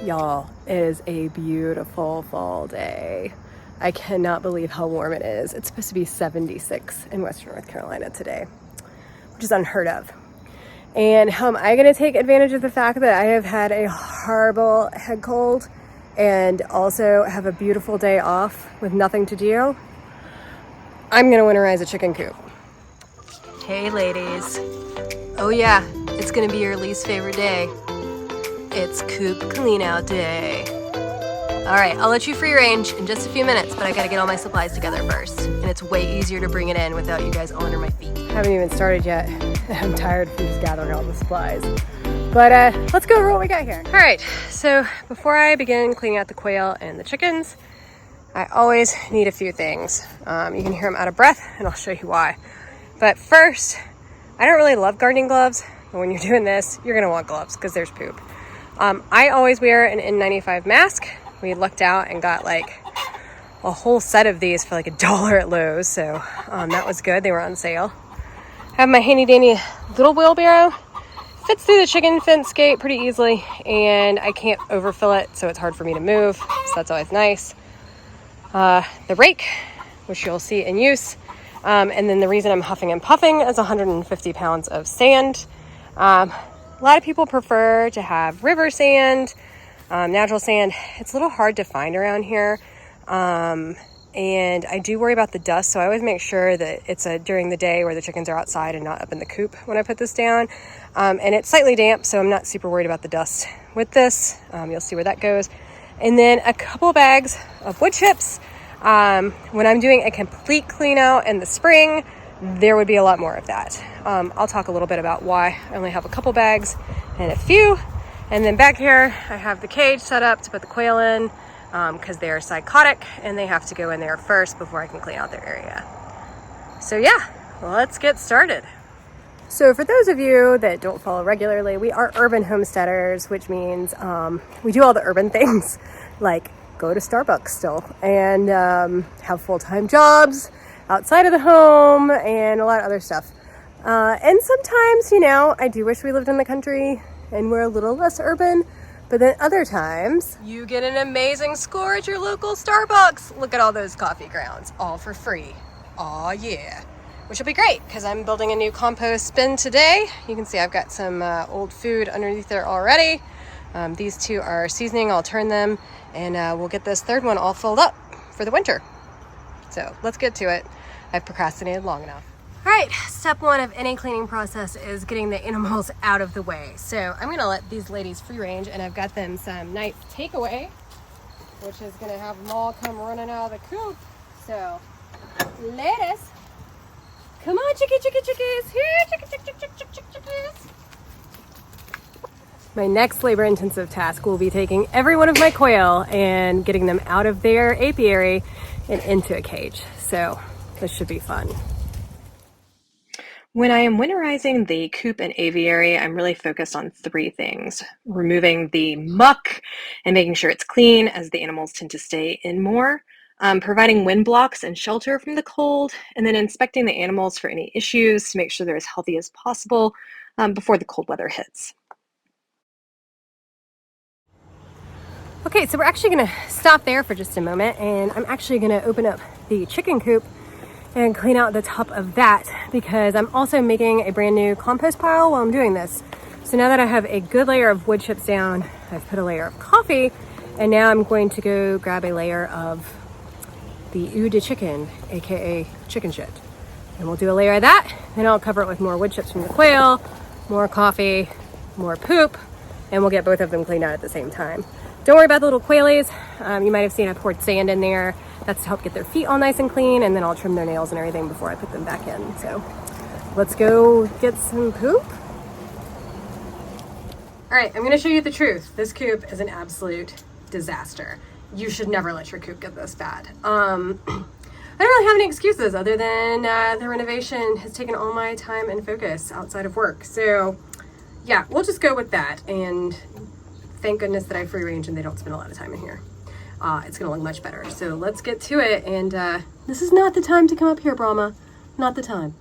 Y'all, it is a beautiful fall day. I cannot believe how warm it is. It's supposed to be 76 in Western North Carolina today, which is unheard of. And how am I going to take advantage of the fact that I have had a horrible head cold and also have a beautiful day off with nothing to do? I'm going to winterize a chicken coop. Hey ladies. Oh yeah, it's going to be your least favorite day. It's coop clean out day. All right, I'll let you free range in just a few minutes, but I gotta get all my supplies together first. And it's way easier to bring it in without you guys all under my feet. Haven't even started yet. I'm tired from just gathering all the supplies. But let's go over what we got here. All right, so before I begin cleaning out the quail and the chickens, I always need a few things. You can hear I'm out of breath, and I'll show you why. But first, I don't really love gardening gloves, but when you're doing this, you're gonna want gloves because there's poop. I always wear an N95 mask. We lucked out and got like a whole set of these for like $1 at Lowe's, so that was good. They were on sale. I have my handy dandy little wheelbarrow. Fits through the chicken fence gate pretty easily, and I can't overfill it, so it's hard for me to move, so that's always nice. The rake, which you'll see in use, and then the reason I'm huffing and puffing is 150 pounds of sand. A lot of people prefer to have river sand, natural sand. It's a little hard to find around here, and I do worry about the dust, so I always make sure that it's during the day where the chickens are outside and not up in the coop when I put this down. And it's slightly damp, so I'm not super worried about the dust with this. You'll see where that goes. And then a couple bags of wood chips. When I'm doing a complete clean out in the spring, there would be a lot more of that. I'll talk a little bit about why I only have a couple bags and a few. And then back here, I have the cage set up to put the quail in because they are psychotic and they have to go in there first before I can clean out their area. So yeah, let's get started. So for those of you that don't follow regularly, we are urban homesteaders, which means we do all the urban things like go to Starbucks still and have full-time jobs outside of the home and a lot of other stuff. And sometimes, you know, I do wish we lived in the country and we're a little less urban, but then other times you get an amazing score at your local Starbucks. Look at all those coffee grounds, all for free. Aw, yeah. Which will be great because I'm building a new compost bin today. You can see I've got some old food underneath there already. These two are seasoning. I'll turn them and we'll get this third one all filled up for the winter. So let's get to it. I've procrastinated long enough. All right, step one of any cleaning process is getting the animals out of the way. So I'm gonna let these ladies free range, and I've got them some nice takeaway, which is gonna have them all come running out of the coop. So ladies, come on, chickies, here, chickies. My next labor-intensive task will be taking every one of my quail and getting them out of their apiary and into a cage. So this should be fun. When I am winterizing the coop and aviary, I'm really focused on three things: removing the muck and making sure it's clean, as the animals tend to stay in more, providing wind blocks and shelter from the cold, and then inspecting the animals for any issues to make sure they're as healthy as possible before the cold weather hits. Okay, so we're actually gonna stop there for just a moment, and I'm actually gonna open up the chicken coop and clean out the top of that because I'm also making a brand new compost pile while I'm doing this. So now that I have a good layer of wood chips down, I've put a layer of coffee, and now I'm going to go grab a layer of the eau de chicken, aka chicken shit. And we'll do a layer of that, then I'll cover it with more wood chips from the quail, more coffee, more poop, and we'll get both of them cleaned out at the same time. Don't worry about the little quailies. You might have seen I poured sand in there. That's to help get their feet all nice and clean, and then I'll trim their nails and everything before I put them back in. So let's go get some poop. All right, I'm gonna show you the truth. This coop is an absolute disaster. You should never let your coop get this bad. I don't really have any excuses other than the renovation has taken all my time and focus outside of work. So yeah, we'll just go with that. And thank goodness that I free range and they don't spend a lot of time in here. It's gonna look much better. So let's get to it. And this is not the time to come up here, Brahma. Not the time.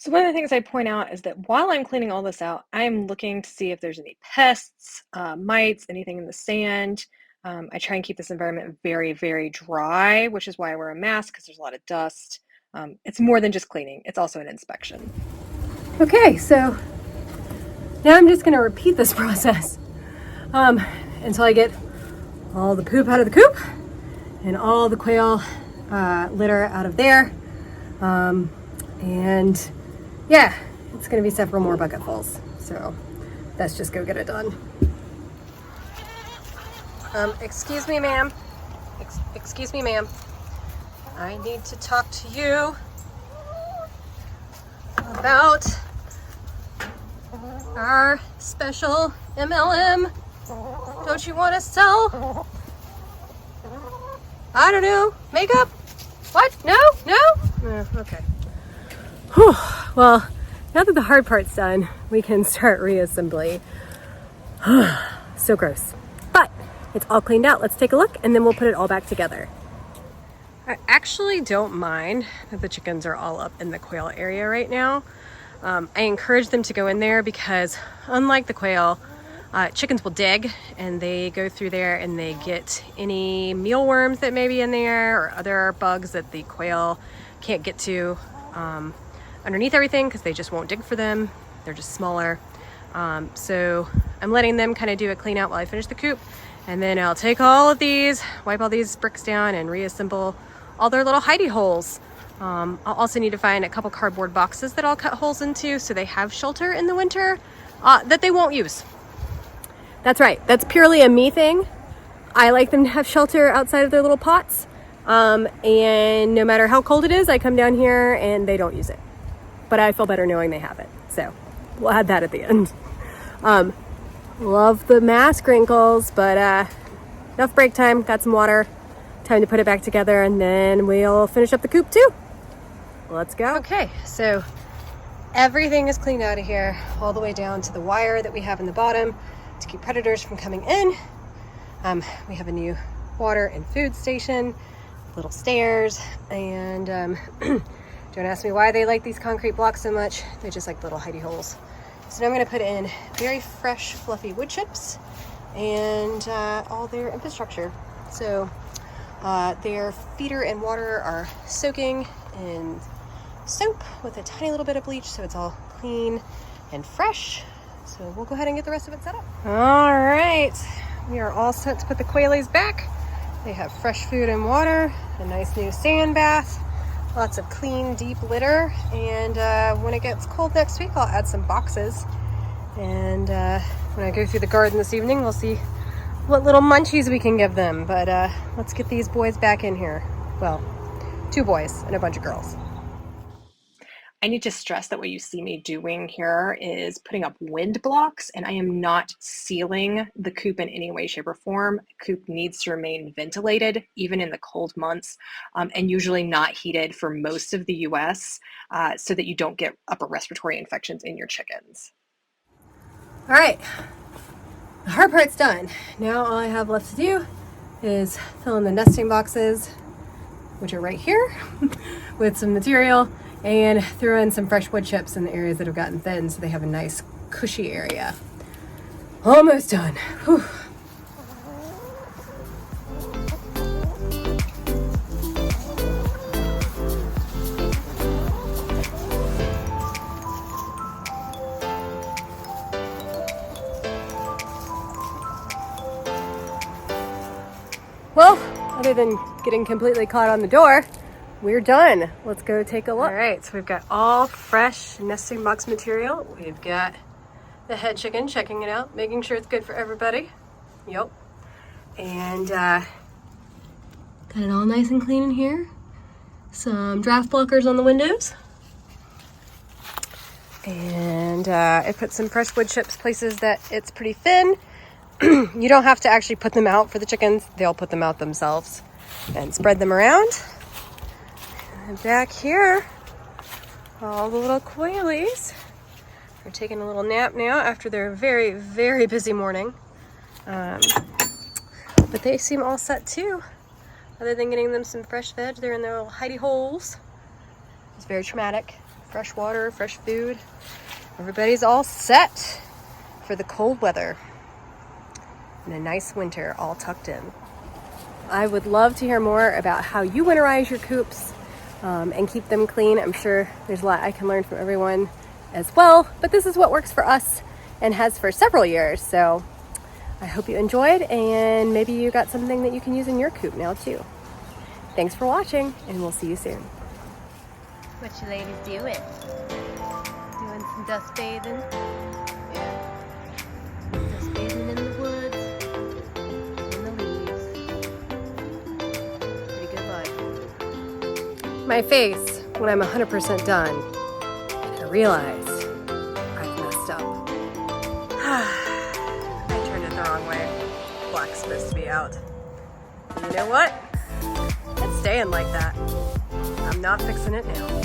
So one of the things I point out is that while I'm cleaning all this out, I'm looking to see if there's any pests, mites, anything in the sand. I try and keep this environment very, very dry, which is why I wear a mask because there's a lot of dust. It's more than just cleaning, it's also an inspection. Okay, so now I'm just gonna repeat this process um, until I get all the poop out of the coop and all the quail litter out of there. And yeah, it's gonna be several more bucketfuls. So let's just go get it done. Excuse me, ma'am. Excuse me, ma'am. I need to talk to you about our special MLM. Don't you want to sell? I don't know. Makeup? What? No? No? Okay. Whew. Well, now that the hard part's done, we can start reassembly. So gross. But it's all cleaned out. Let's take a look and then we'll put it all back together. I actually don't mind that the chickens are all up in the quail area right now. I encourage them to go in there because unlike the quail, chickens will dig and they go through there and they get any mealworms that may be in there or other bugs that the quail can't get to underneath everything because they just won't dig for them. They're just smaller. So I'm letting them kind of do a clean out while I finish the coop, and then I'll take all of these, wipe all these bricks down and reassemble all their little hidey holes. I'll also need to find a couple cardboard boxes that I'll cut holes into so they have shelter in the winter that they won't use. That's right, that's purely a me thing. I like them to have shelter outside of their little pots. And no matter how cold it is, I come down here and they don't use it. But I feel better knowing they have it. So we'll add that at the end. Love the mask wrinkles, but enough break time, got some water, time to put it back together, and then we'll finish up the coop too. Let's go. Okay, so everything is cleaned out of here, all the way down to the wire that we have in the bottom to keep predators from coming in. We have a new water and food station, little stairs, and don't ask me why they like these concrete blocks so much. They just like little hidey holes. So now I'm going to put in very fresh, fluffy wood chips and all their infrastructure. So their feeder and water are soaking in soap with a tiny little bit of bleach, so it's all clean and fresh. So we'll go ahead and get the rest of it set up. All right, we are all set to put the quailies back. They have fresh food and water, a nice new sand bath, lots of clean, deep litter, and when it gets cold next week, I'll add some boxes. And when I go through the garden this evening, we'll see what little munchies we can give them. But let's get these boys back in here. Well, 2 boys and a bunch of girls. I need to stress that what you see me doing here is putting up wind blocks, and I am not sealing the coop in any way, shape, or form. Coop needs to remain ventilated, even in the cold months, and usually not heated for most of the US, so that you don't get upper respiratory infections in your chickens. All right, the hard part's done. Now all I have left to do is fill in the nesting boxes, which are right here, with some material, and throw in some fresh wood chips in the areas that have gotten thin so they have a nice cushy area. Almost done. Whew. Well, other than getting completely caught on the door, we're done. Let's go take a look. All right, so we've got all fresh nesting box material. We've got the head chicken, checking it out, making sure it's good for everybody. Yep. And got it all nice and clean in here. Some draft blockers on the windows. And I put some fresh wood chips places that it's pretty thin. You don't have to actually put them out for the chickens. They'll put them out themselves and spread them around. And back here, all the little quailies are taking a little nap now after their very, very busy morning. But they seem all set too. Other than getting them some fresh veg, they're in their little hidey holes. It's very traumatic fresh water, fresh food. Everybody's all set for the cold weather and a nice winter all tucked in. I would love to hear more about how you winterize your coops and keep them clean. I'm sure there's a lot I can learn from everyone as well, but this is what works for us and has for several years. So I hope you enjoyed, and maybe you got something that you can use in your coop now too. Thanks for watching, and we'll see you soon. What you ladies doing? Doing some dust bathing? Yeah. Dust bathing in the woods, in the leaves. Pretty good life. My face when I'm 100% done, and I realize I've messed up. I turned it the wrong way. Black's supposed to be out. And you know what? It's staying like that. I'm not fixing it now.